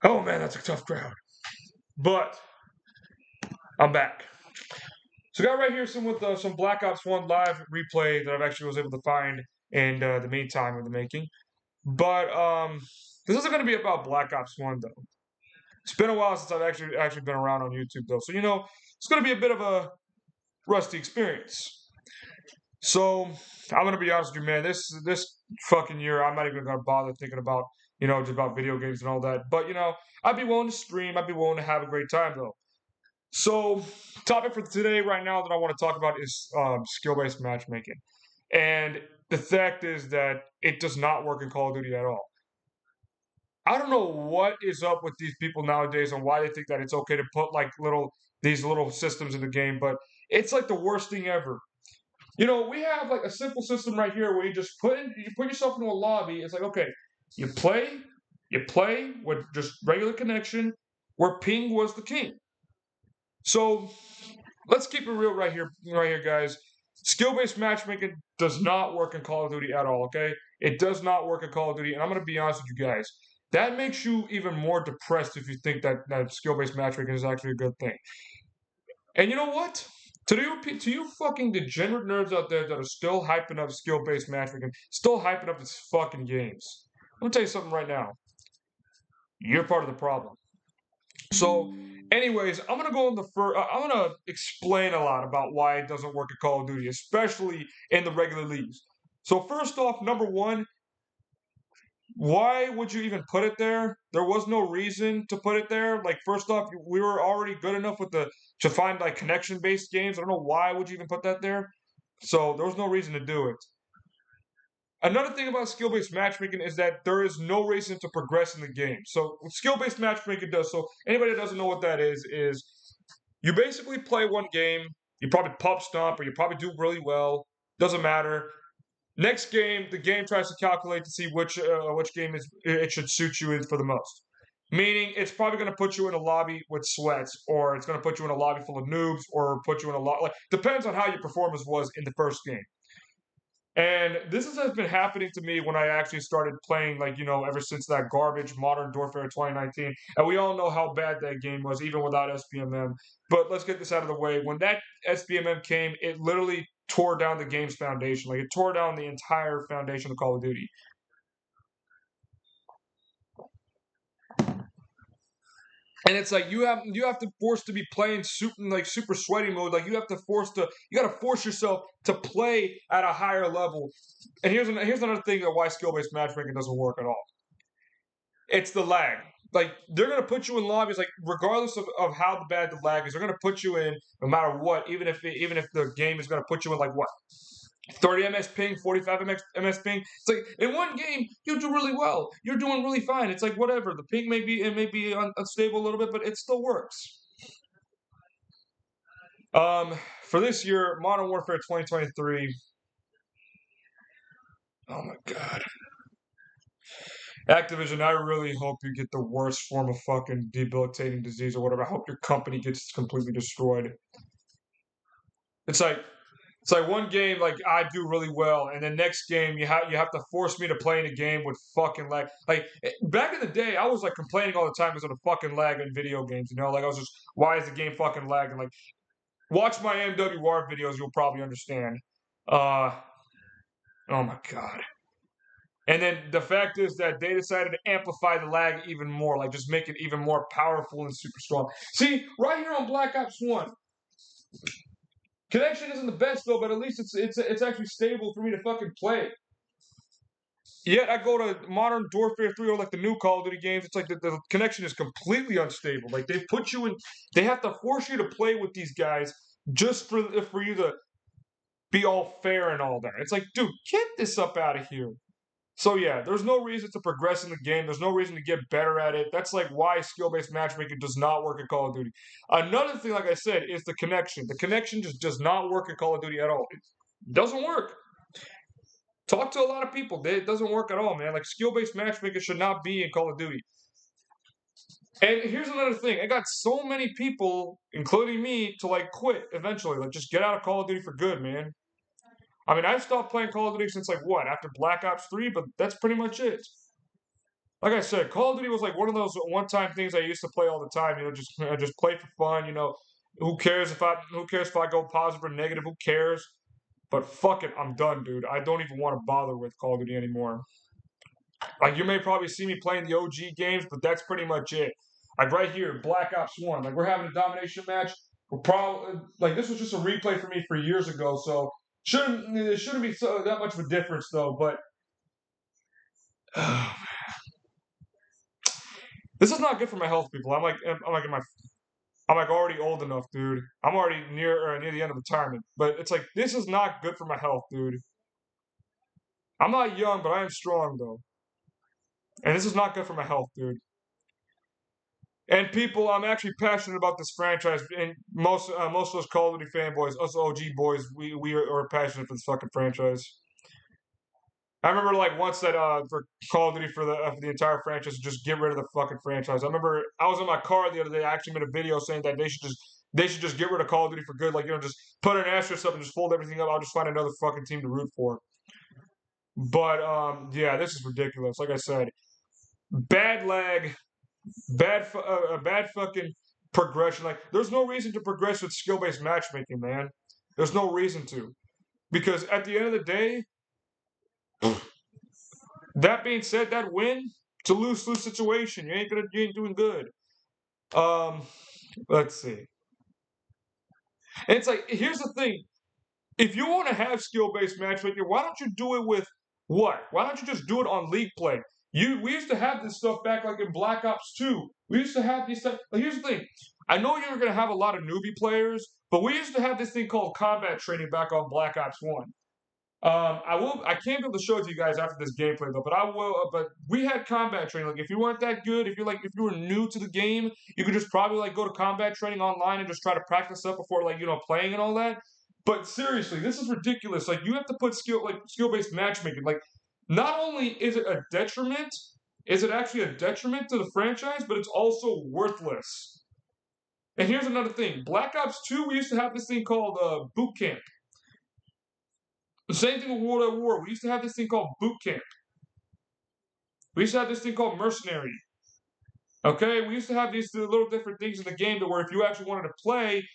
Oh man, that's a tough crowd. But I'm back. So got right here some Black Ops 1 live replay that I've actually was able to find in the meantime of the making. But this isn't going to be about Black Ops 1 though. It's been a while since I've actually been around on YouTube though. So it's going to be a bit of a rusty experience. So I'm going to be honest with you, man. This fucking year, I'm not even going to bother thinking about just about video games and all that. But I'd be willing to stream. I'd be willing to have a great time though. So, topic for today, right now, that I want to talk about is skill-based matchmaking, and the fact is that it does not work in Call of Duty at all. I don't know what is up with these people nowadays and why they think that it's okay to put like these little systems in the game, but it's like the worst thing ever. We have like a simple system right here where you just put yourself into a lobby. It's like, okay, you play with just regular connection, where ping was the king. So let's keep it real right here, guys. Skill-based matchmaking does not work in Call of Duty at all, okay? It does not work in Call of Duty, and I'm going to be honest with you guys. That makes you even more depressed if you think that skill-based matchmaking is actually a good thing. And you know what? To you fucking degenerate nerds out there that are still hyping up skill-based matchmaking, still hyping up these fucking games, I'm going to tell you something right now. You're part of the problem. So, anyways, I'm gonna go in I'm gonna explain a lot about why it doesn't work at Call of Duty, especially in the regular leagues. So, first off, number one, why would you even put it there? There was no reason to put it there. Like, first off, we were already good enough to find like connection-based games. I don't know why would you even put that there. So there was no reason to do it. Another thing about skill-based matchmaking is that there is no reason to progress in the game. So what skill-based matchmaking does, so anybody that doesn't know what that is you basically play one game, you probably pub stomp, or you probably do really well, doesn't matter. Next game, the game tries to calculate to see which game it should suit you in for the most. Meaning, it's probably going to put you in a lobby with sweats, or it's going to put you in a lobby full of noobs, or put you in a lobby. Depends on how your performance was in the first game. And this has been happening to me when I actually started playing, ever since that garbage Modern Warfare 2019. And we all know how bad that game was, even without SBMM. But let's get this out of the way. When that SBMM came, it literally tore down the game's foundation. Like, it tore down the entire foundation of Call of Duty. And it's like you have to force to be playing super sweaty mode. Like, you gotta force yourself to play at a higher level. And here's another thing that why skill-based matchmaking doesn't work at all. It's the lag. Like, they're gonna put you in lobbies, like, regardless of how bad the lag is, they're gonna put you in no matter what, even if the game is gonna put you in like what? 30 ms ping, 45 ms ping. It's like, in one game you do really well. You're doing really fine. It's like, whatever. The ping may be unstable a little bit, but it still works. For this year, Modern Warfare 2023. Oh my god. Activision, I really hope you get the worst form of fucking debilitating disease or whatever. I hope your company gets completely destroyed. It's like one game, like, I do really well, and then next game you have to force me to play in a game with fucking lag. Like, back in the day, I was like complaining all the time because of the fucking lag in video games. Like, I was just, why is the game fucking lagging? Like, watch my MWR videos, you'll probably understand. Oh my god. And then the fact is that they decided to amplify the lag even more, like just make it even more powerful and super strong. See, right here on Black Ops 1, connection isn't the best though, but at least it's actually stable for me to fucking play. Yet I go to Modern Warfare 3 or like the new Call of Duty games, it's like the connection is completely unstable. Like, they have to force you to play with these guys just for you to be all fair and all that. It's like, dude, get this up out of here. So yeah, there's no reason to progress in the game. There's no reason to get better at it. That's like why skill-based matchmaking does not work in Call of Duty. Another thing, like I said, is the connection. The connection just does not work in Call of Duty at all. It doesn't work. Talk to a lot of people. It doesn't work at all, man. Like, skill-based matchmaking should not be in Call of Duty. And here's another thing. I got so many people, including me, to like quit eventually. Like, just get out of Call of Duty for good, man. I mean, I've stopped playing Call of Duty since like what? After Black Ops 3, but that's pretty much it. like I said, Call of Duty was like one of those one-time things I used to play all the time. Just play for fun. Who cares if I go positive or negative? Who cares? But fuck it, I'm done, dude. I don't even want to bother with Call of Duty anymore. Like you may probably see me playing the OG games, but that's pretty much it. Like right here, Black Ops One. Like we're having a domination match. We're probably like this was just a replay for me for years ago, so shouldn't be that much of a difference though. But this is not good for my health, people. I'm like already old enough, dude. I'm already near the end of retirement. But it's like this is not good for my health, dude. I'm not young, but I am strong though, and this is not good for my health, dude. And people, I'm actually passionate about this franchise, and most of us Call of Duty fanboys, us OG boys, we are passionate for this fucking franchise. I remember like once that for Call of Duty for the entire franchise, just get rid of the fucking franchise. I remember I was in my car the other day. I actually made a video saying that they should just get rid of Call of Duty for good. Like just put an asterisk up and just fold everything up. I'll just find another fucking team to root for. But yeah, this is ridiculous. Like I said, bad lag, bad fucking progression. Like, there's no reason to progress with skill-based matchmaking, man. There's no reason to, because at the end of the day, that being said, that win, it's a lose-lose situation. You ain't doing good. Um, let's see. And it's like, here's the thing: if you want to have skill-based matchmaking, why don't you do it with what? Why don't you just do it on League Play? We used to have this stuff back like in Black Ops 2. We used to have these stuff. Like, here's the thing. I know you're gonna have a lot of newbie players, but we used to have this thing called combat training back on Black Ops 1. I can't be able to show it to you guys after this gameplay though, but I will. But we had combat training. Like if you weren't that good, if you were new to the game, you could just probably like go to combat training online and just try to practice up before like playing and all that. But seriously, this is ridiculous. Like you have to put skill based matchmaking. Like not only is it a detriment, is it actually a detriment to the franchise, but it's also worthless. And here's another thing: Black Ops 2, we used to have this thing called boot camp. The same thing with World at War. We used to have this thing called boot camp. We used to have this thing called mercenary. Okay, we used to have these little different things in the game that where if you actually wanted to play,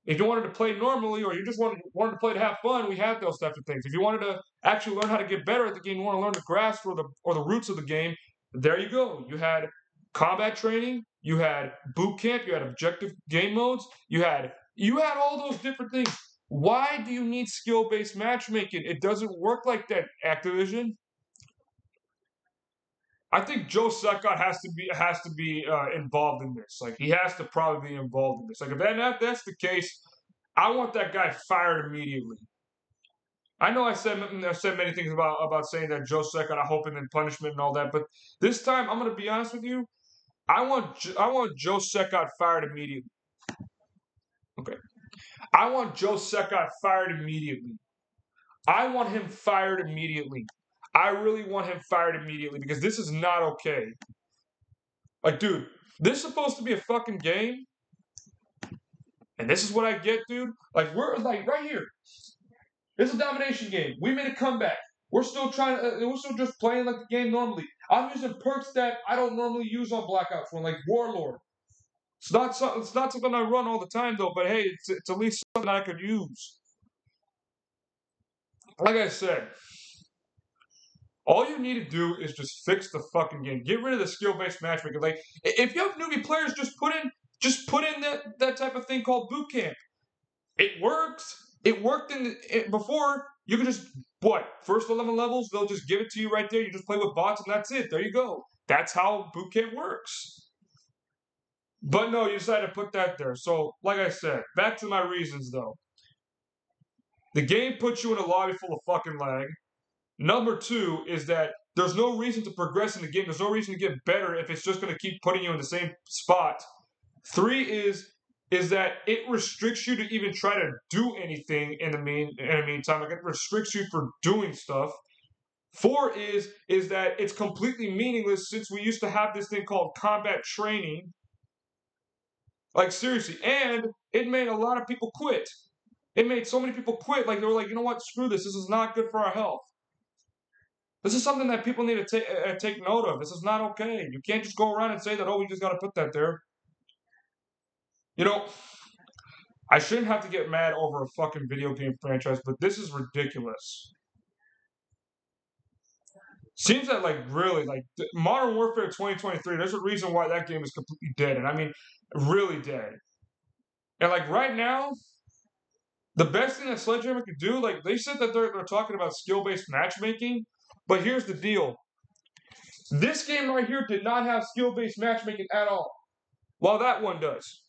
if you wanted to play normally, or you just wanted to play to have fun, we had those types of things. If you wanted to actually learn how to get better at the game, you want to learn the grasp or the roots of the game, there you go. You had combat training, you had boot camp, you had objective game modes, you had all those different things. Why do you need skill-based matchmaking? It doesn't work like that, Activision. I think Joe Secott has to be involved in this. Like he has to probably be involved in this. Like if that's the case, I want that guy fired immediately. I know I've said many things about saying that Joe Secott, I hope in punishment and all that, but this time I'm gonna be honest with you. I want Joe Secott fired immediately. Okay, I want Joe Secott fired immediately. I want him fired immediately. I really want him fired immediately because this is not okay. Like, dude, this is supposed to be a fucking game, and this is what I get, dude. Like, we're like right here. This is a domination game. We made a comeback. We're still trying. We're still just playing like the game normally. I'm using perks that I don't normally use on Black Ops 1, like Warlord. It's not something I run all the time though. But hey, it's at least something I could use. Like I said, all you need to do is just fix the fucking game. Get rid of the skill-based matchmaking. Like if you have newbie players, just put in that type of thing called boot camp. It works. It worked before. You can just first 11 levels. They'll just give it to you right there. You just play with bots, and that's it. There you go. That's how boot camp works. But no, you decided to put that there. So, like I said, back to my reasons though. The game puts you in a lobby full of fucking lag. Number two is that there's no reason to progress in the game. There's no reason to get better if it's just going to keep putting you in the same spot. Three is that it restricts you to even try to do anything in the meantime. Like it restricts you for doing stuff. Four is that it's completely meaningless since we used to have this thing called combat training. Like seriously, and it made a lot of people quit. It made so many people quit. Like they were like, you know what? Screw this. This is not good for our health. This is something that people need to take note of. This is not okay. You can't just go around and say that, oh, we just got to put that there. You know, I shouldn't have to get mad over a fucking video game franchise, but this is ridiculous. Seems that, like, really, like, Modern Warfare 2023, there's a reason why that game is completely dead. And I mean, really dead. And, like, right now, the best thing that Sledgehammer could do, like, they said that they're talking about skill-based matchmaking, but here's the deal. This game right here did not have skill-based matchmaking at all, while that one does.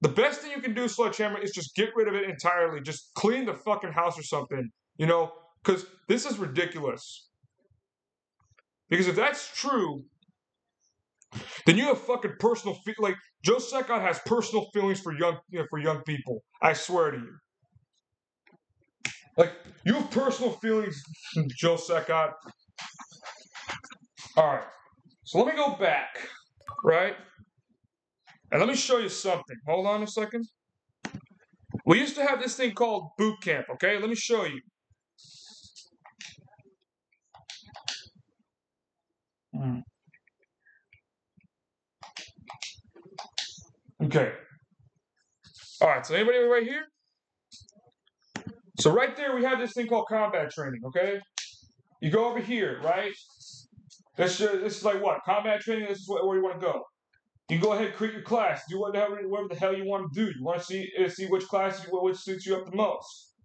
The best thing you can do, Sledgehammer, is just get rid of it entirely. Just clean the fucking house or something, you know? Because this is ridiculous. Because if that's true, then you have fucking personal like Joe Secot has personal feelings for young people. I swear to you. Like, you have personal feelings, Joe Secot. All right. So let me go back, right? And let me show you something. Hold on a second. We used to have this thing called boot camp, okay? Let me show you. Okay. All right, so anybody right here? So right there, we have this thing called combat training, okay? You go over here, right? This is like what? Combat training, this is where you want to go. You can go ahead and create your class. Do whatever the hell you want to do. You want to see which class, which suits you up the most.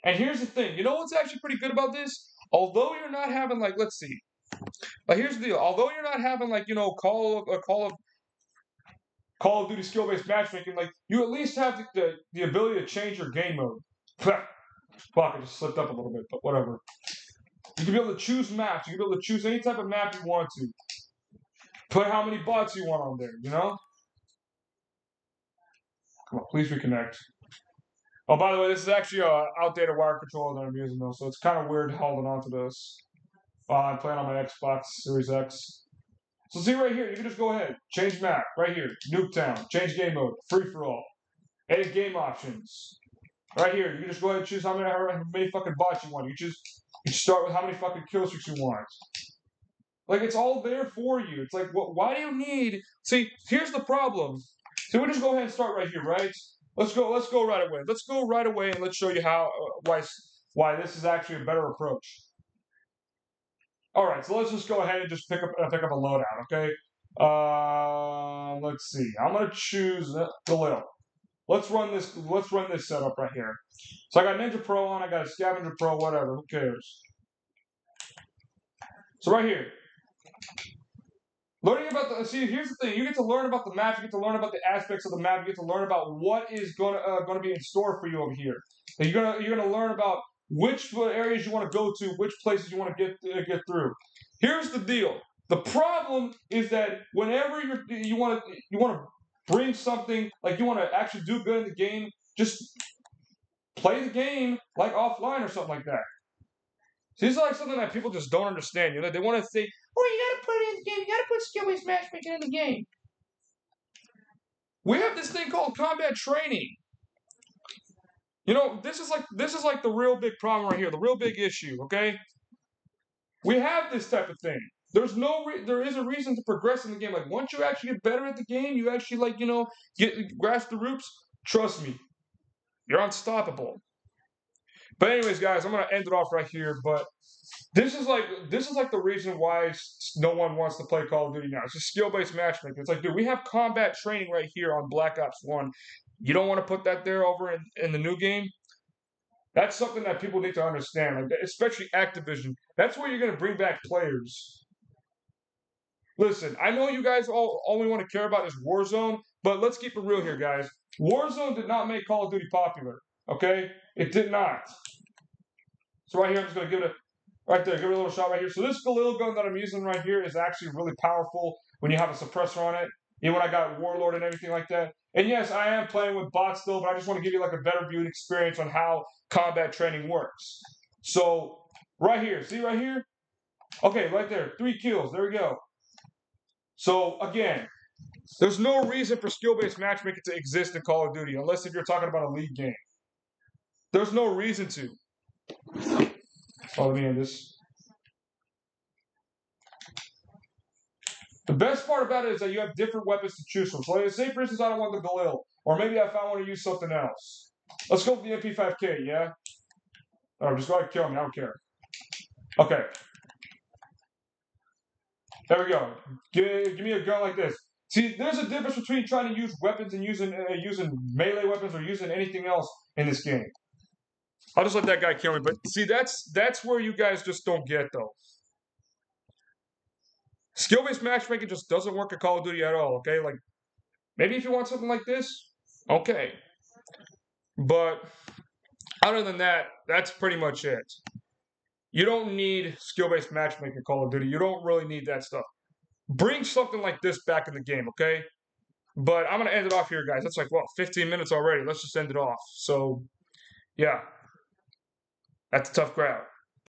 And here's the thing. You know what's actually pretty good about this? Although you're not having, like, let's see. But here's the deal. Although you're not having, like, you know, Call of Duty skill-based matchmaking, like, you at least have the ability to change your game mode. Fuck, I just slipped up a little bit, but whatever. You can be able to choose maps. You can be able to choose any type of map you want to. Put how many bots you want on there, you know? Come on, please reconnect. Oh, by the way, this is actually an outdated wire controller that I'm using, though, so it's kind of weird holding on to this. I'm playing on my Xbox Series X. So see right here, you can just go ahead, change map, right here, Nuketown, change game mode, free-for-all, edit game options. Right here, you can just go ahead and choose how many fucking bots you want. You start with how many fucking kill streaks you want. Like, it's all there for you. It's like, why do you need... See, here's the problem. So we just go ahead and start right here, right? Let's go right away. Let's go right away and let's show you how why this is actually a better approach. All right, so let's just go ahead and just pick up a loadout, okay? Let's see. I'm gonna choose Galil. Let's run this setup right here. So I got Ninja Pro on. I got a Scavenger Pro. Whatever. Who cares? So right here. Learning about see, here's the thing. You get to learn about the map. You get to learn about the aspects of the map. You get to learn about what is gonna be in store for you over here. And you're gonna learn about which areas you want to go to, which places you want to get through. Here's the deal. The problem is that whenever you want to bring something, like you want to actually do good in the game, just play the game like offline or something like that. See, this is like something that people just don't understand. You know, they want to say, "Oh, you gotta put it in the game. You gotta put skill-based matchmaking in the game." We have this thing called combat training. You know, this is like the real big problem right here, the real big issue. Okay, we have this type of thing. There is a reason to progress in the game. Like, once you actually get better at the game, you actually, like, you know, grasp the ropes. Trust me, you're unstoppable. But anyways, guys, I'm gonna end it off right here. But this is like the reason why no one wants to play Call of Duty now. It's just skill-based matchmaking. It's like, dude, we have combat training right here on Black Ops 1. You don't want to put that there over in the new game? That's something that people need to understand, like, especially Activision. That's where you're going to bring back players. Listen, I know you guys all only want to care about is Warzone, but let's keep it real here, guys. Warzone did not make Call of Duty popular, okay? It did not. So right here, I'm just going to give it right there, give it a little shot right here. So this little gun that I'm using right here is actually really powerful when you have a suppressor on it. Even when I got Warlord and everything like that. And yes, I am playing with bots still, but I just want to give you like a better view and experience on how combat training works. So right here, see right here? Okay, right there, 3 kills, there we go. So again, there's no reason for skill-based matchmaking to exist in Call of Duty, unless if you're talking about a league game. There's no reason to. Oh, let me end this. The best part about it is that you have different weapons to choose from. So, like, say for instance, I don't want the Galil, or maybe I found want to use something else. Let's go with the MP5K, yeah? Or just go ahead and kill me, I don't care. Okay. There we go. Give me a gun like this. See, there's a difference between trying to use weapons and using melee weapons or using anything else in this game. I'll just let that guy kill me. But see, that's where you guys just don't get though. Skill-based matchmaking just doesn't work at Call of Duty at all. Okay, like maybe if you want something like this, okay. But other than that, that's pretty much it. You don't need skill-based matchmaking in Call of Duty. You don't really need that stuff. Bring something like this back in the game, okay? But I'm going to end it off here, guys. That's like, well, 15 minutes already. Let's just end it off. So, yeah, that's a tough crowd.